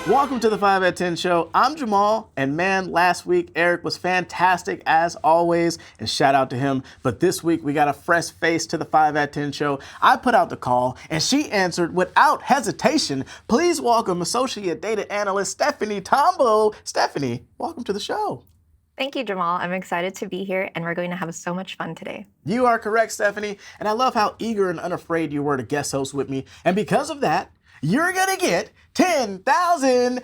Welcome to the 5 at 10 show. I'm Jamal, and man, last week Eric was fantastic as always, and shout out to him. But this week we got a fresh face to the 5 at 10 show. I put out the call, and she answered without hesitation. Please welcome Associate Data Analyst Stephanie Tombo. Stephanie, welcome to the show. Thank you, Jamal. I'm excited to be here, and we're going to have so much fun today. You are correct, Stephanie, and I love how eager and unafraid you were to guest host with me. And because of that, you're gonna get 10,000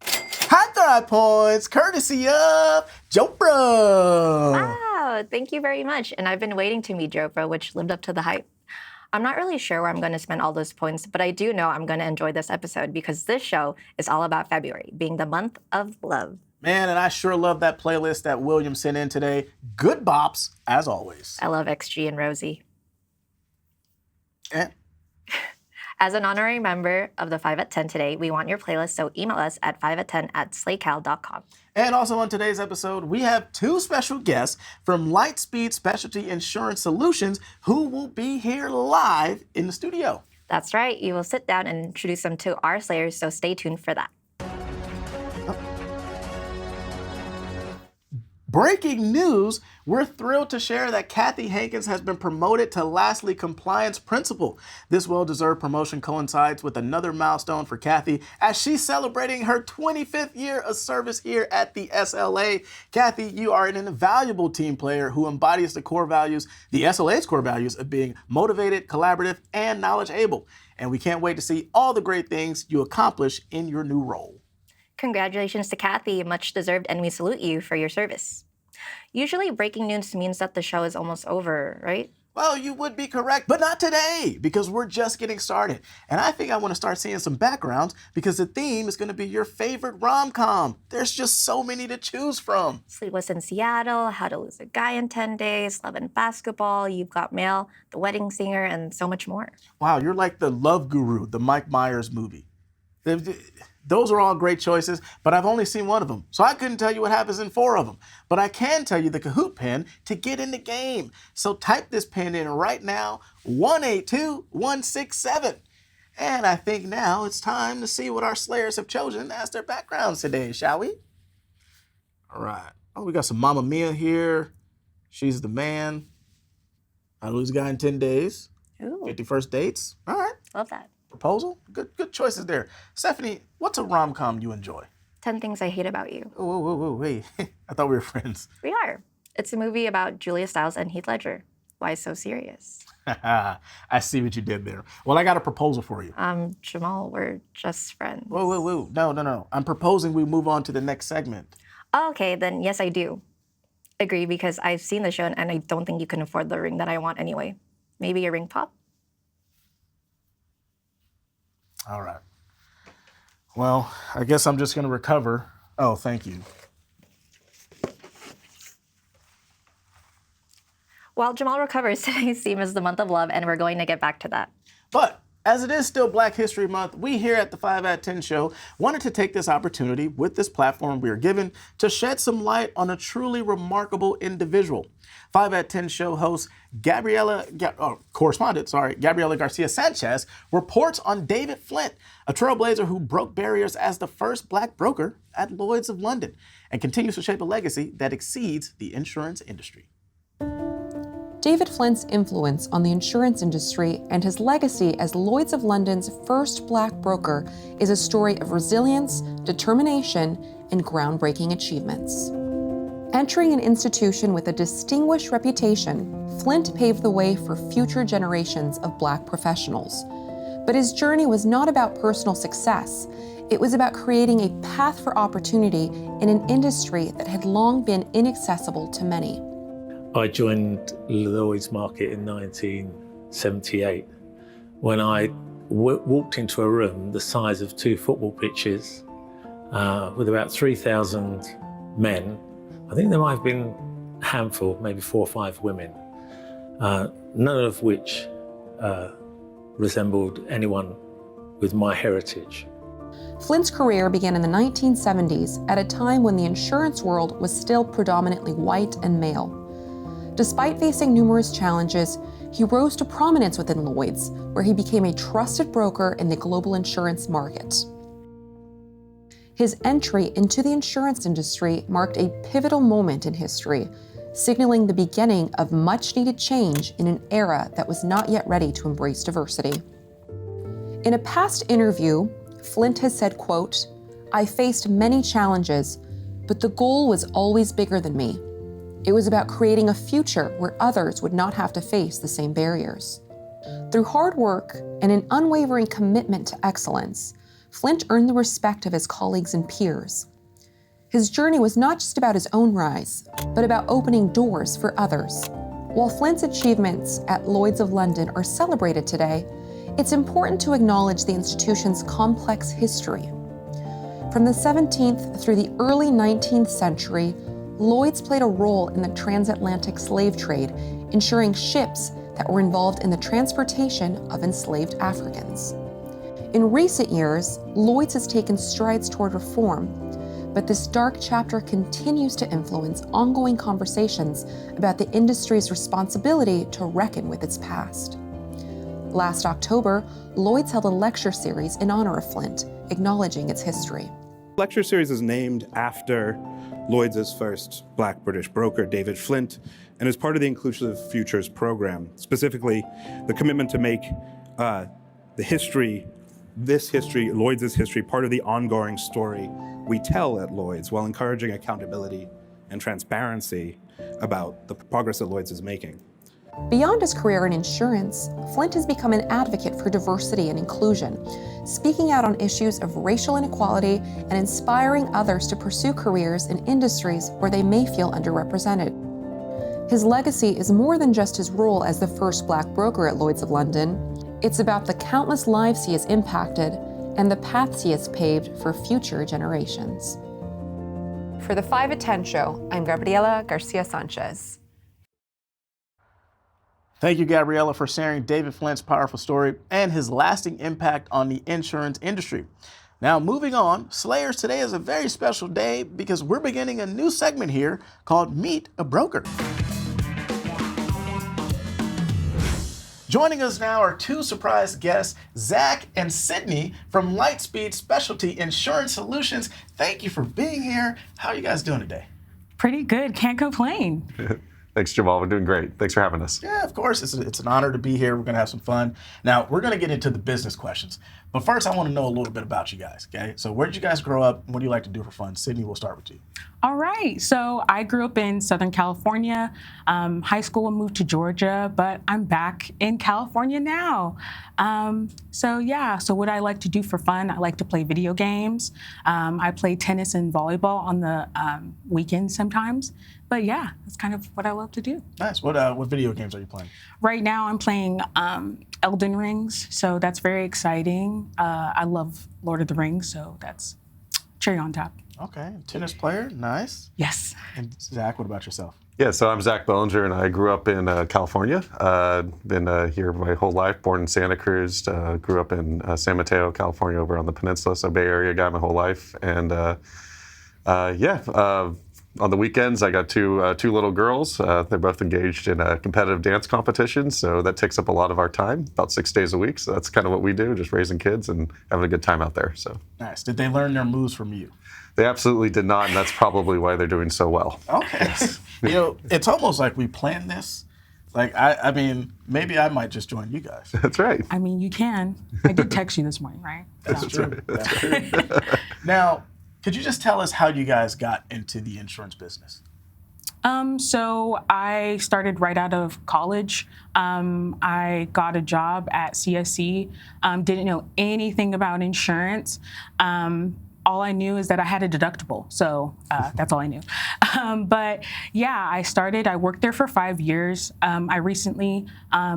Hot Thrive points courtesy of Jopra. Wow, thank you very much. And I've been waiting to meet Jopra, which lived up to the hype. I'm not really sure where I'm going to spend all those points, but I do know I'm going to enjoy this episode because this show is all about February, being the month of love. Man, and I sure love that playlist that William sent in today. Good bops, as always. I love XG and Rosie. Eh. As an honorary member of the 5 at 10 today, we want your playlist, so email us at 5at10@slaycal.com. And also on today's episode, we have two special guests from Lightspeed Specialty Insurance Solutions who will be here live in the studio. That's right. You will sit down and introduce them to our Slayers, so stay tuned for that. Breaking news, we're thrilled to share that Kathy Hankins has been promoted to Lastly Compliance Principal. This well-deserved promotion coincides with another milestone for Kathy as she's celebrating her 25th year of service here at the SLA. Kathy, you are an invaluable team player who embodies the SLA's core values of being motivated, collaborative, and knowledge-able. And we can't wait to see all the great things you accomplish in your new role. Congratulations to Kathy, much deserved, and we salute you for your service. Usually breaking news means that the show is almost over, right? Well, you would be correct, but not today, because we're just getting started. And I think I want to start seeing some backgrounds because the theme is going to be your favorite rom-com. There's just so many to choose from. Sleepless in Seattle, How to Lose a Guy in 10 Days, Love and Basketball, You've Got Mail, The Wedding Singer, and so much more. Wow, you're like the Love Guru, the Mike Myers movie. Those are all great choices, but I've only seen one of them, so I couldn't tell you what happens in 4 of them. But I can tell you the Kahoot pin to get in the game. So type this pin in right now, 182167. And I think now it's time to see what our Slayers have chosen as their backgrounds today, shall we? All right. Oh, we got some Mamma Mia here. She's the Man. How to Lose a Guy in 10 Days. Ooh. 51st Dates. All right. Love that. Proposal? Good choices there. Stephanie, what's a rom-com you enjoy? 10 Things I Hate About You. Whoa, wait. I thought we were friends. We are. It's a movie about Julia Stiles and Heath Ledger. Why so serious? I see what you did there. Well, I got a proposal for you. Jamal, we're just friends. Whoa. No. I'm proposing we move on to the next segment. Oh, okay, then yes, I do. Agree, because I've seen the show and I don't think you can afford the ring that I want anyway. Maybe a ring pop? All right. Well, I guess I'm just going to recover. Oh, thank you. While Jamal recovers, today's theme is the month of love, and we're going to get back to that. But as it is still Black History Month, we here at the 5 at 10 show wanted to take this opportunity with this platform we are given to shed some light on a truly remarkable individual. 5 at 10 show host Gabriela Garcia Sanchez reports on David Flint, a trailblazer who broke barriers as the first Black broker at Lloyd's of London and continues to shape a legacy that exceeds the insurance industry. David Flint's influence on the insurance industry and his legacy as Lloyd's of London's first Black broker is a story of resilience, determination, and groundbreaking achievements. Entering an institution with a distinguished reputation, Flint paved the way for future generations of Black professionals. But his journey was not about personal success. It was about creating a path for opportunity in an industry that had long been inaccessible to many. I joined Lloyd's Market in 1978 when I walked into a room the size of 2 football pitches with about 3,000 men. I think there might have been a handful, maybe 4 or 5 women, none of which resembled anyone with my heritage. Flint's career began in the 1970s at a time when the insurance world was still predominantly white and male. Despite facing numerous challenges, he rose to prominence within Lloyd's, where he became a trusted broker in the global insurance market. His entry into the insurance industry marked a pivotal moment in history, signaling the beginning of much-needed change in an era that was not yet ready to embrace diversity. In a past interview, Flint has said, quote, "I faced many challenges, but the goal was always bigger than me. It was about creating a future where others would not have to face the same barriers." Through hard work and an unwavering commitment to excellence, Flint earned the respect of his colleagues and peers. His journey was not just about his own rise, but about opening doors for others. While Flint's achievements at Lloyd's of London are celebrated today, it's important to acknowledge the institution's complex history. From the 17th through the early 19th century, Lloyd's played a role in the transatlantic slave trade, ensuring ships that were involved in the transportation of enslaved Africans. In recent years, Lloyd's has taken strides toward reform, but this dark chapter continues to influence ongoing conversations about the industry's responsibility to reckon with its past. Last October, Lloyd's held a lecture series in honor of Flint, acknowledging its history. The lecture series is named after Lloyd's first Black British broker, David Flint, and is part of the Inclusive Futures program, specifically the commitment to make Lloyd's history, part of the ongoing story we tell at Lloyd's, while encouraging accountability and transparency about the progress that Lloyd's is making. Beyond his career in insurance, Flint has become an advocate for diversity and inclusion, speaking out on issues of racial inequality and inspiring others to pursue careers in industries where they may feel underrepresented. His legacy is more than just his role as the first Black broker at Lloyd's of London. It's about the countless lives he has impacted and the paths he has paved for future generations. For the 5 at 10 show, I'm Gabriela Garcia Sanchez. Thank you, Gabriela, for sharing David Flint's powerful story and his lasting impact on the insurance industry. Now, moving on, Slayers, today is a very special day because we're beginning a new segment here called Meet a Broker. Joining us now are 2 surprise guests, Zach and Sydney from Lightspeed Specialty Insurance Solutions. Thank you for being here. How are you guys doing today? Pretty good, can't complain. Thanks, Jamal. We're doing great. Thanks for having us. Yeah, of course. It's an honor to be here. We're going to have some fun. Now, we're going to get into the business questions. But first, I want to know a little bit about you guys, okay? So where did you guys grow up? What do you like to do for fun? Sydney, we'll start with you. All right, so I grew up in Southern California. High school, I moved to Georgia, but I'm back in California now. So what I like to do for fun, I like to play video games. I play tennis and volleyball on the weekends sometimes. But yeah, that's kind of what I love to do. Nice. What video games are you playing? Right now, I'm playing Elden Rings, so that's very exciting. I love Lord of the Rings, so that's cherry on top. Okay, tennis player, nice. Yes. And Zach, what about yourself? Yeah, so I'm Zach Bellinger, and I grew up in California. Been here my whole life, born in Santa Cruz. Grew up in San Mateo, California, over on the peninsula, so Bay Area guy my whole life. And on the weekends, I got two little girls. They're both engaged in a competitive dance competition, so that takes up a lot of our time, about 6 days a week. So that's kind of what we do, just raising kids and having a good time out there. So nice. Did they learn their moves from you? They absolutely did not, and that's probably why they're doing so well. Okay. You know, it's almost like we planned this. Like, I mean, maybe I might just join you guys. That's right. I mean, you can. I did text you this morning, right? That's true. That's true. Now, could you just tell us how you guys got into the insurance business? So I started right out of college. I got a job at CSC. Didn't know anything about insurance. All I knew is that I had a deductible, so that's all I knew. But yeah, I worked there for 5 years. I recently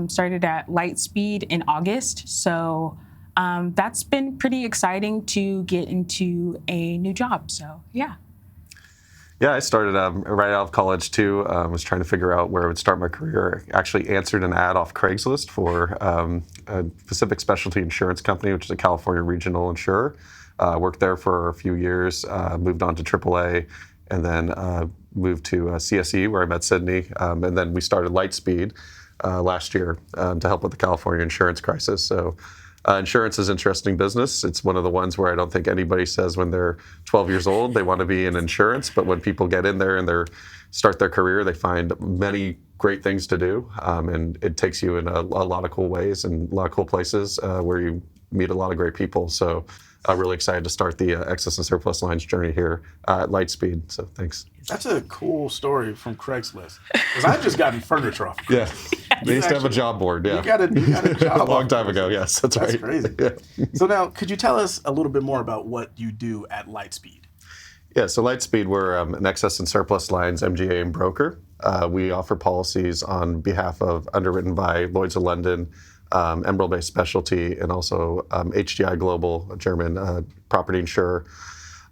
started at Lightspeed in August, so that's been pretty exciting to get into a new job, so yeah. Yeah, I started right out of college too. Was trying to figure out where I would start my career. Actually answered an ad off Craigslist for a Pacific Specialty Insurance Company, which is a California regional insurer. Worked there for a few years, moved on to AAA, and then moved to CSE, where I met Sydney. And then we started Lightspeed last year to help with the California insurance crisis. So Insurance is interesting business. It's one of the ones where I don't think anybody says when they're 12 years old they want to be in insurance, but when people get in there and they start their career, they find many great things to do, and it takes you in a lot of cool ways and a lot of cool places where you meet a lot of great people. So I'm really excited to start the excess and surplus lines journey here at Lightspeed. So thanks. That's a cool story from Craigslist. Because I've just gotten furniture off. Yeah, they used to have a job board. Yeah, You got a job a long off time ago. Yes, that's right. That's crazy. Yeah. So now, could you tell us a little bit more about what you do at Lightspeed? Yeah, so Lightspeed, we're an excess and surplus lines MGA and broker. We offer policies on behalf of underwritten by Lloyd's of London, Emerald-based specialty, and also HDI Global, a German property insurer.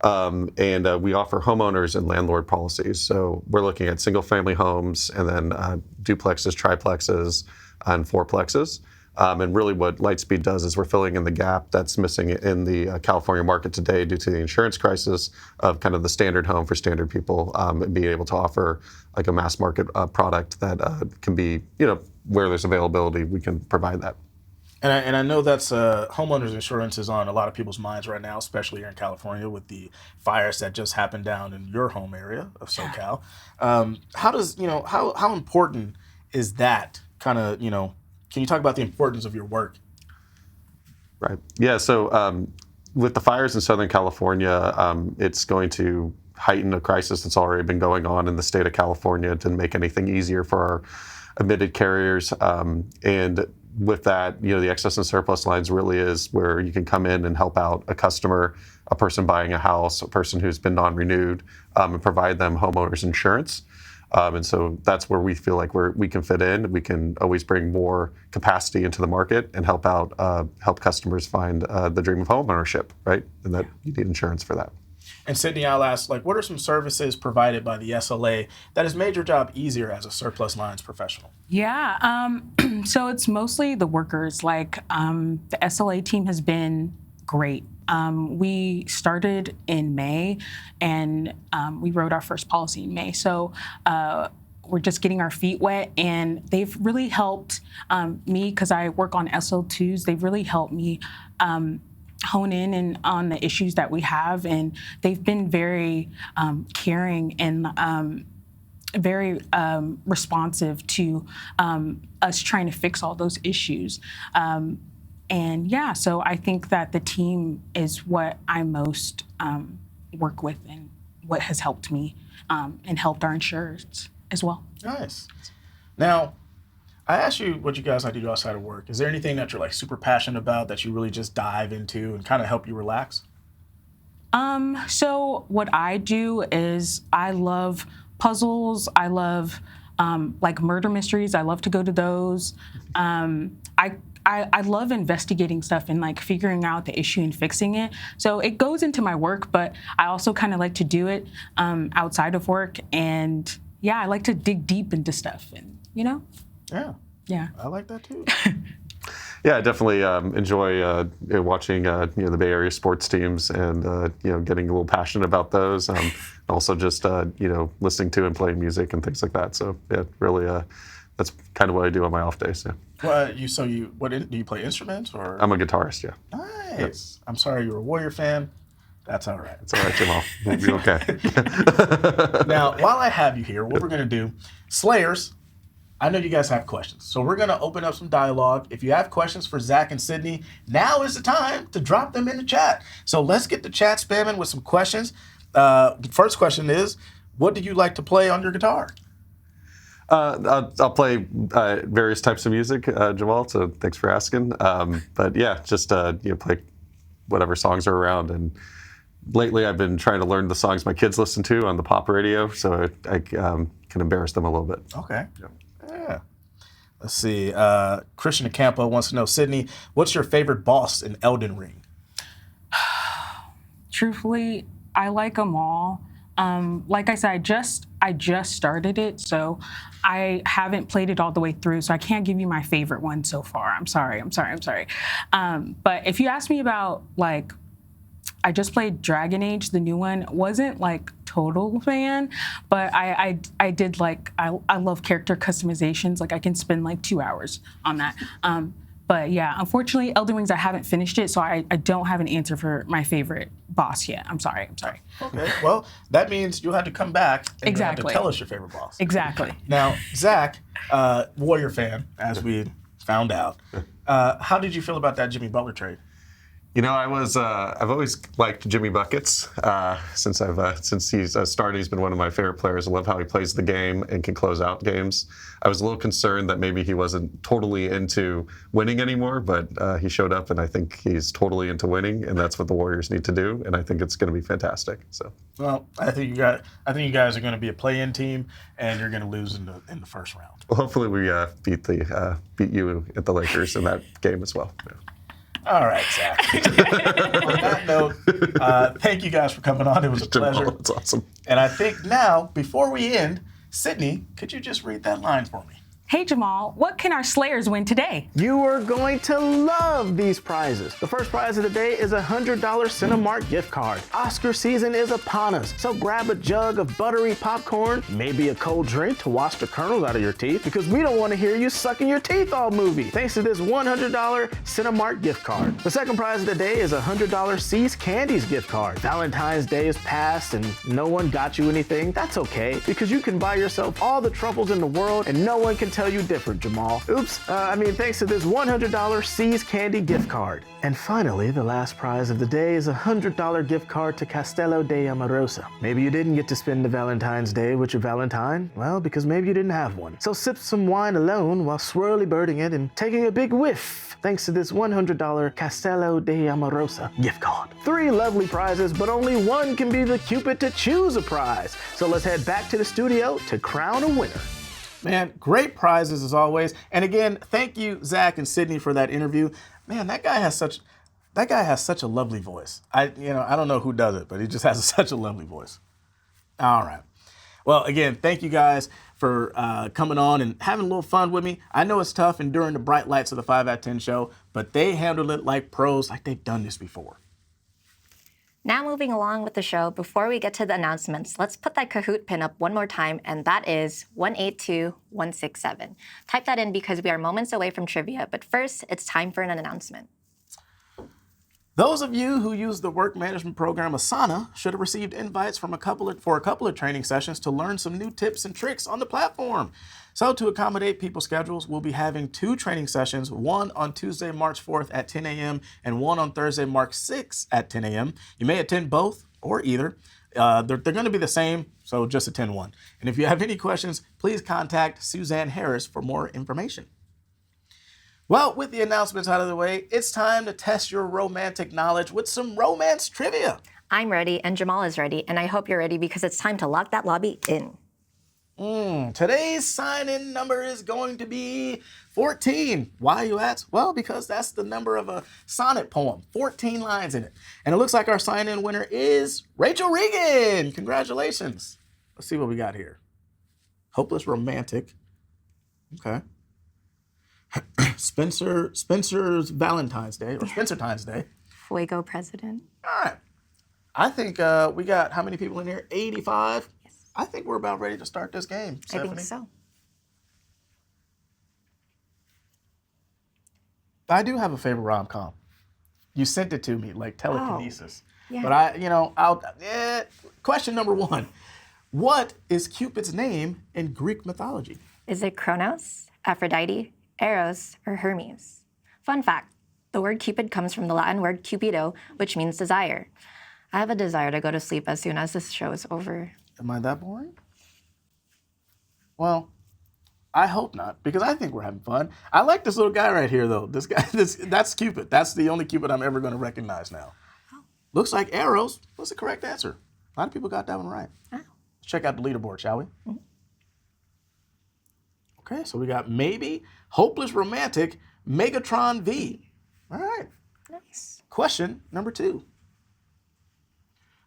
And we offer homeowners and landlord policies. So we're looking at single-family homes and then duplexes, triplexes, and fourplexes. And really what Lightspeed does is we're filling in the gap that's missing in the California market today due to the insurance crisis of kind of the standard home for standard people, and being able to offer like a mass market product that can be, where there's availability, we can provide that. And I know that's homeowners insurance is on a lot of people's minds right now, especially here in California with the fires that just happened down in your home area of SoCal. How important is that kind of, can you talk about the importance of your work? Right. Yeah. So with the fires in Southern California, it's going to heighten a crisis that's already been going on in the state of California. It didn't make anything easier for our admitted carriers. And with that, the excess and surplus lines really is where you can come in and help out a customer, a person buying a house, a person who's been non-renewed, and provide them homeowners insurance. And so that's where we feel like we can fit in. We can always bring more capacity into the market and help customers find the dream of home ownership, right? And that you need insurance for that. And Sydney, I'll ask, what are some services provided by the SLA that has made your job easier as a surplus lines professional? Yeah, so it's mostly the workers. The SLA team has been great. We started in May, and we wrote our first policy in May. So we're just getting our feet wet, and they've really helped me because I work on SL2s. They've really helped me hone in on the issues that we have, and they've been very caring and very responsive to us trying to fix all those issues. And yeah, so I think that the team is what I most work with and what has helped me and helped our insurers as well. Nice. Now, I asked you what you guys like to do outside of work. Is there anything that you're super passionate about that you really just dive into and kind of help you relax? So what I do is I love puzzles. I love murder mysteries. I love to go to those. I love investigating stuff and figuring out the issue and fixing it. So it goes into my work, but I also kind of like to do it outside of work. And yeah, I like to dig deep into stuff and, Yeah, I like that too. Yeah, I definitely enjoy watching the Bay Area sports teams and getting a little passionate about those. Also just listening to and playing music and things like that. So yeah, really that's kind of what I do on my off days. Yeah. Well, do you play instruments or? I'm a guitarist. Yeah. Nice. Yep. I'm sorry you're a Warrior fan. That's all right. It's all right, Jamal. We'll be okay. Now, while I have you here, what we're gonna do, Slayers. I know you guys have questions, so we're gonna open up some dialogue. If you have questions for Zach and Sydney, now is the time to drop them in the chat. So let's get the chat spamming with some questions. First question is, what do you like to play on your guitar? I'll play various types of music, Jamal, so thanks for asking. But yeah, just play whatever songs are around. And lately I've been trying to learn the songs my kids listen to on the pop radio, so I can embarrass them a little bit. Okay. Yeah. Let's see. Christian Acampo wants to know, Sydney, what's your favorite boss in Elden Ring? Truthfully, I like them all. Like I said, I just started it, so I haven't played it all the way through, so I can't give you my favorite one so far. I'm sorry. But if you ask me about I just played Dragon Age, the new one. Wasn't total fan, but I did I love character customizations. I can spend 2 hours on that. But yeah, unfortunately, Elden Rings, I haven't finished it, so I don't have an answer for my favorite boss yet. I'm sorry. Okay, well, that means you'll have to come back and you'll have to Exactly. tell us your favorite boss. Exactly. Now, Zach, Warrior fan, as we found out, how did you feel about that Jimmy Butler trade? You know, I've always liked Jimmy Buckets since he's started. He's been one of my favorite players. I love how he plays the game and can close out games. I was a little concerned that maybe he wasn't totally into winning anymore, but he showed up, and I think he's totally into winning, and that's what the Warriors need to do. And I think it's going to be fantastic. So, Well, I think you guys are going to be a play-in team, and you're going to lose in the first round. well, hopefully we beat you at the Lakers in that game as well. Yeah. All right, Zach. On that note, thank you guys for coming on. It was a pleasure. That's awesome. And I think now, before we end, Sydney, could you just read that line for me? Hey, Jamal, what can our Slayers win today? You are going to love these prizes. The first prize of the day is a $100 Cinemark gift card. Oscar season is upon us, so grab a jug of buttery popcorn, maybe a cold drink to wash the kernels out of your teeth, because we don't want to hear you sucking your teeth all movie, thanks to this $100 Cinemark gift card. The second prize of the day is a $100 See's Candies gift card. Valentine's Day is past and no one got you anything. That's okay, because you can buy yourself all the truffles in the world and no one can tell you different, Jamal. Oops, thanks to this $100 See's Candy gift card. And finally, the last prize of the day is a $100 gift card to Castello de Amorosa. Maybe you didn't get to spend the Valentine's Day with your Valentine, well, because maybe you didn't have one. So sip some wine alone while swirly birding it and taking a big whiff, thanks to this $100 Castello de Amorosa gift card. 3 lovely prizes, but only one can be the Cupid to choose a prize. So let's head back to the studio to crown a winner. Man, great prizes as always. And again, thank you, Zach and Sydney, for that interview. Man, that guy has such a lovely voice. I don't know who does it, but he just has such a lovely voice. All right. Well, again, thank you guys for coming on and having a little fun with me. I know it's tough enduring the bright lights of the 5 at 10 show, but they handled it like pros, like they've done this before. Now moving along with the show, before we get to the announcements, let's put that Kahoot pin up one more time, and that is 182167. Type that in because we are moments away from trivia, but first, it's time for an announcement. Those of you who use the work management program Asana should have received invites for a couple of training sessions to learn some new tips and tricks on the platform. So to accommodate people's schedules, we'll be having 2 training sessions, one on Tuesday, March 4th at 10 a.m. and one on Thursday, March 6th at 10 a.m. You may attend both or either. They're going to be the same, so just attend one. And if you have any questions, please contact Suzanne Harris for more information. Well, with the announcements out of the way, it's time to test your romantic knowledge with some romance trivia. I'm ready, and Jamal is ready, and I hope you're ready because it's time to lock that lobby in. Today's sign-in number is going to be 14. Why, you ask? Well, because that's the number of a sonnet poem, 14 lines in it. And it looks like our sign-in winner is Rachel Regan. Congratulations. Let's see what we got here. Hopeless romantic. Okay. Spencer's Valentine's Day, or Spencertine's Day. Fuego President. All right. I think we got how many people in here? 85? Yes. I think we're about ready to start this game, Stephanie. I think so. I do have a favorite rom-com. You sent it to me like telekinesis. Yeah. But question number 1. What is Cupid's name in Greek mythology? Is it Kronos, Aphrodite, Eros, or Hermes? Fun fact, the word Cupid comes from the Latin word cupido, which means desire. I have a desire to go to sleep as soon as this show is over. Am I that boring? Well, I hope not, because I think we're having fun. I like this little guy right here, though. This guy, that's Cupid. That's the only Cupid I'm ever going to recognize now. Oh. Looks like Eros was the correct answer. A lot of people got that one right. Oh. Let's check out the leaderboard, shall we? Mm-hmm. Okay, so we got maybe, hopeless romantic, Megatron V. All right. Nice. Question number 2.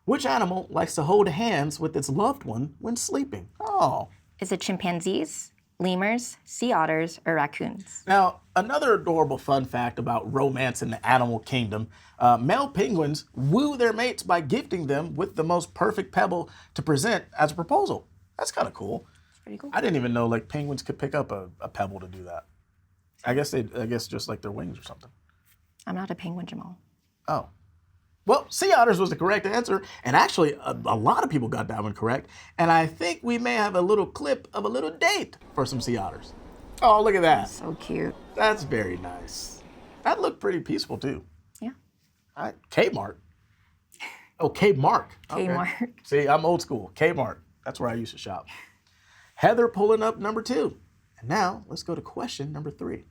Which animal likes to hold hands with its loved one when sleeping? Oh. Is it chimpanzees, lemurs, sea otters, or raccoons? Now, another adorable fun fact about romance in the animal kingdom, male penguins woo their mates by gifting them with the most perfect pebble to present as a proposal. That's kind of cool. It's pretty cool. I didn't even know like penguins could pick up a pebble to do that. I guess just like their wings or something. I'm not a penguin, Jamal. Oh. Well, sea otters was the correct answer, and actually a lot of people got that one correct, and I think we may have a little clip of a little date for some sea otters. Oh, look at that. So cute. That's very nice. That looked pretty peaceful too. Yeah. Kmart. Oh, Kmark. Okay. Kmart. See, I'm old school. Kmart. That's where I used to shop. Heather pulling up number 2. And now let's go to question number 3.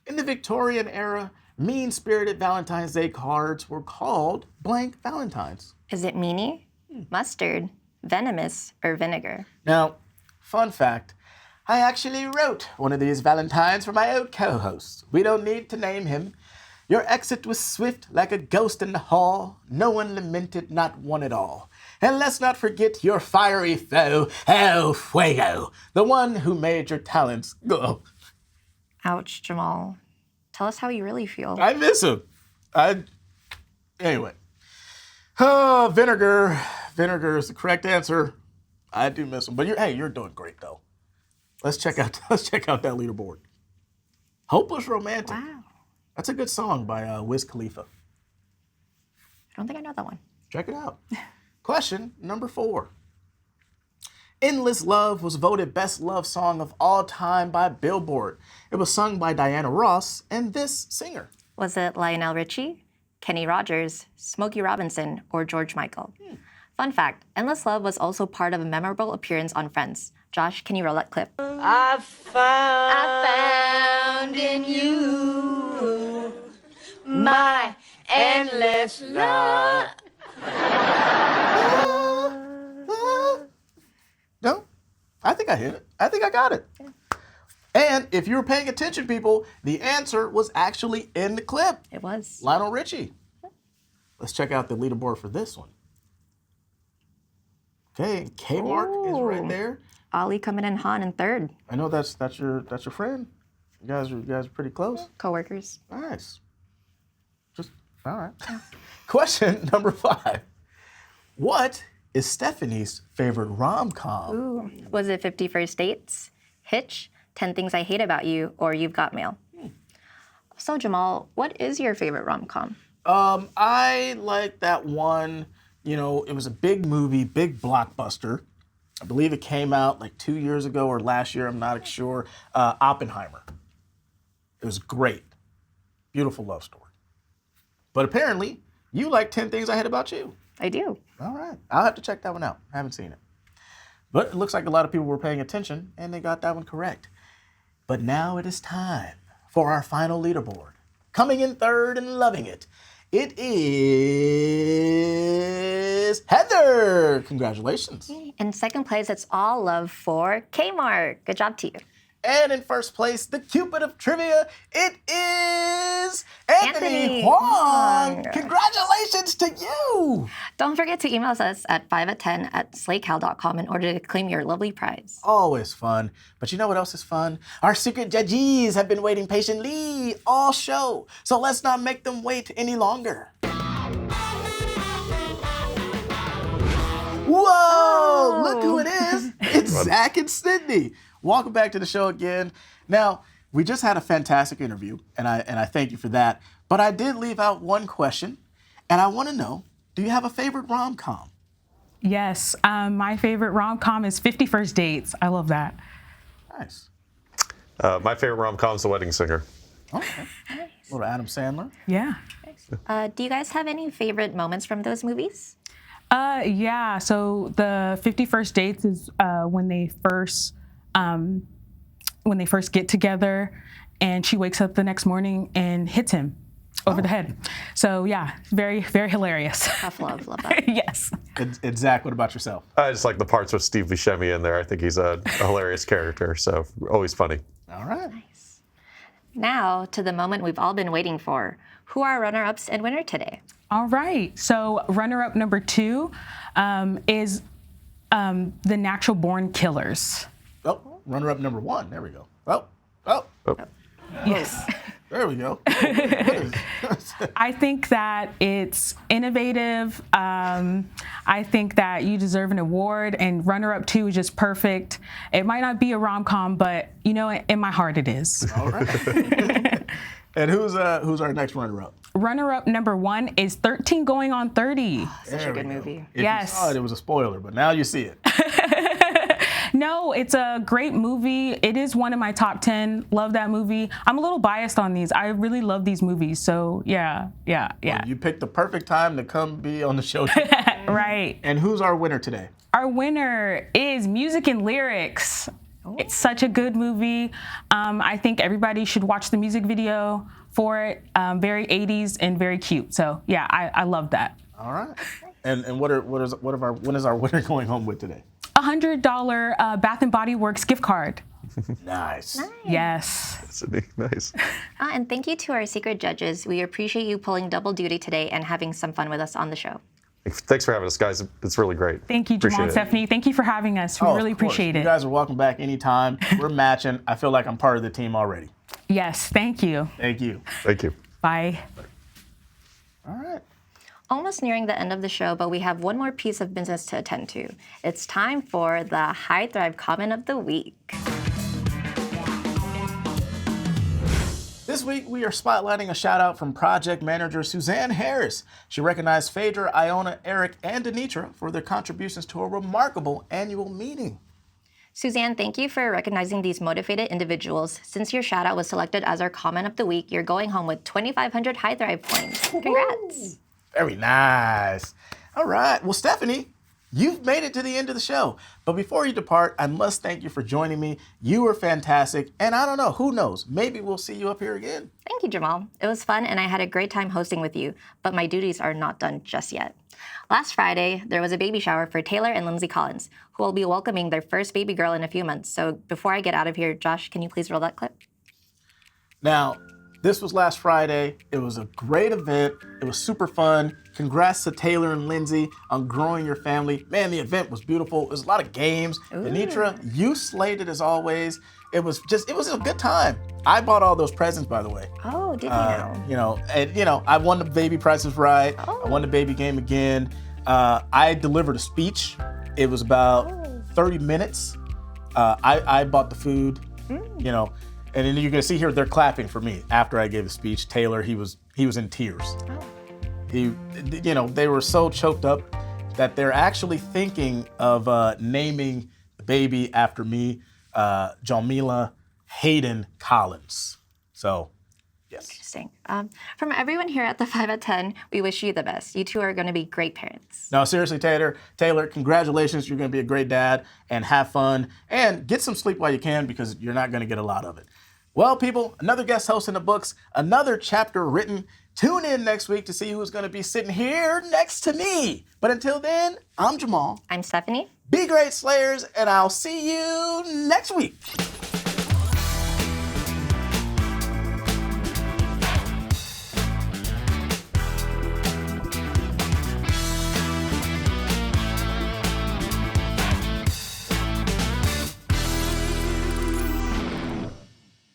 In the Victorian era, mean-spirited Valentine's Day cards were called blank Valentines. Is it meanie, mustard, venomous, or vinegar? Now, fun fact, I actually wrote one of these Valentines for my old co-host. We don't need to name him. Your exit was swift like a ghost in the hall. No one lamented, not one at all. And let's not forget your fiery foe, El Fuego, the one who made your talents go. Ouch, Jamal. Tell us how you really feel. I miss him. Anyway. Oh, vinegar. Vinegar is the correct answer. I do miss him. But you're doing great though. Let's check out that leaderboard. Hopeless Romantic. Wow. That's a good song by Wiz Khalifa. I don't think I know that one. Check it out. Question number 4. Endless Love was voted best love song of all time by Billboard. It was sung by Diana Ross and this singer. Was it Lionel Richie, Kenny Rogers, Smokey Robinson, or George Michael? Fun fact, Endless Love was also part of a memorable appearance on Friends. Josh, can you roll that clip? I found in you my endless love. No, I think I hit it. I think I got it. And if you were paying attention, people, the answer was actually in the clip. It was. Lionel Richie. Let's check out the leaderboard for this one. Okay, Kmark is right there. Ollie coming in hot in third. I know that's your friend. You guys are pretty close. Coworkers. Nice. All right. Question number 5. What is Stephanie's favorite rom-com? Ooh. Was it 50 First Dates, Hitch, 10 Things I Hate About You, or You've Got Mail? So Jamal, what is your favorite rom-com? I like that one. You know, it was a big movie, big blockbuster. I believe it came out like 2 years ago or last year. I'm not sure. Oppenheimer. It was great. Beautiful love story. But apparently, you like 10 Things I Hate About You. I do. All right. I'll have to check that one out. I haven't seen it. But it looks like a lot of people were paying attention and they got that one correct. But now it is time for our final leaderboard. Coming in third and loving it, it is Heather. Congratulations. In second place, it's all love for Kmart. Good job to you. And in first place, the Cupid of trivia, it is Anthony Huang. Huang. Congratulations to you. Don't forget to email us at 5at10@slaycal.com in order to claim your lovely prize. Always fun. But you know what else is fun? Our secret judges have been waiting patiently all show. So let's not make them wait any longer. Whoa! Look who it is. It's Zach and Sydney. Welcome back to the show again. Now, we just had a fantastic interview, and I thank you for that. But I did leave out one question, and I want to know, do you have a favorite rom-com? Yes, my favorite rom-com is 50 First Dates. I love that. Nice. My favorite rom-com is The Wedding Singer. Okay. Little Adam Sandler. Yeah. Do you guys have any favorite moments from those movies? Yeah, so the 50 First Dates is when they first get together and she wakes up the next morning and hits him over the head. So yeah, very, very hilarious. Tough love that. Yes. And Zach, what about yourself? I just like the parts with Steve Buscemi in there. I think he's a hilarious character, so always funny. All right. Now to the moment we've all been waiting for. Who are runner-ups and winner today? All right, so runner-up number 2 is The Natural Born Killers. Oh, runner-up number 1. There we go. Oh. Yes. There we go. What is- I think that it's innovative. I think that you deserve an award, and runner-up 2 is just perfect. It might not be a rom-com, but you know, in my heart it is. All right. And who's our next runner-up? Runner-up number 1 is 13 Going on 30. Such a good movie. If Yes. you saw it, it was a spoiler, but now you see it. No, it's a great movie. It is one of my top 10. Love that movie. I'm a little biased on these. I really love these movies. So yeah. You picked the perfect time to come be on the show. Right. And who's our winner today? Our winner is Music and Lyrics. It's such a good movie. I think everybody should watch the music video for it. Very 80s and very cute. So yeah, I love that. All right. And when is our winner going home with today? $100 Bath and Body Works gift card. Nice. Yes. Sydney, nice. And thank you to our secret judges. We appreciate you pulling double duty today and having some fun with us on the show. Thanks for having us, guys. It's really great. Thank you, Jamal Appreciate and it. Stephanie. Thank you for having us. We Oh, really of course. appreciate You it. guys are welcome back anytime. We're matching. I feel like I'm part of the team already. Yes, thank you. Thank you. Thank you. Bye. All right. Almost nearing the end of the show, but we have one more piece of business to attend to. It's time for the High Thrive Comment of the Week. This week, we are spotlighting a shout out from project manager Suzanne Harris. She recognized Phaedra, Iona, Eric, and Denitra for their contributions to a remarkable annual meeting. Suzanne, thank you for recognizing these motivated individuals. Since your shout out was selected as our comment of the week, you're going home with 2,500 High Thrive points. Congrats. Very nice. All right. Well, Stephanie, you've made it to the end of the show. But before you depart, I must thank you for joining me. You were fantastic. And I don't know, who knows? Maybe we'll see you up here again. Thank you, Jamal. It was fun and I had a great time hosting with you, but my duties are not done just yet. Last Friday, there was a baby shower for Taylor and Lindsay Collins, who will be welcoming their first baby girl in a few months. So before I get out of here, Josh, can you please roll that clip? Now, this was last Friday. It was a great event. It was super fun. Congrats to Taylor and Lindsay on growing your family. Man, the event was beautiful. It was a lot of games. Denitra, you slayed it as always. It was a good time. I bought all those presents, by the way. Oh, did you know? I won the baby prices right. I won the baby game again. I delivered a speech. It was about 30 minutes. I bought the food, and then you're gonna see here they're clapping for me after I gave the speech. Taylor, he was in tears. They were so choked up that they're actually thinking of naming the baby after me, Jamila Hayden Collins. So, yes. Interesting. From everyone here at the 5 at 10, we wish you the best. You two are going to be great parents. No, seriously, Taylor, congratulations. You're going to be a great dad, and have fun and get some sleep while you can, because you're not going to get a lot of it. Well, people, another guest host in the books, another chapter written. Tune in next week to see who's going to be sitting here next to me. But until then, I'm Jamal. I'm Stephanie. Be great, Slayers, and I'll see you next week.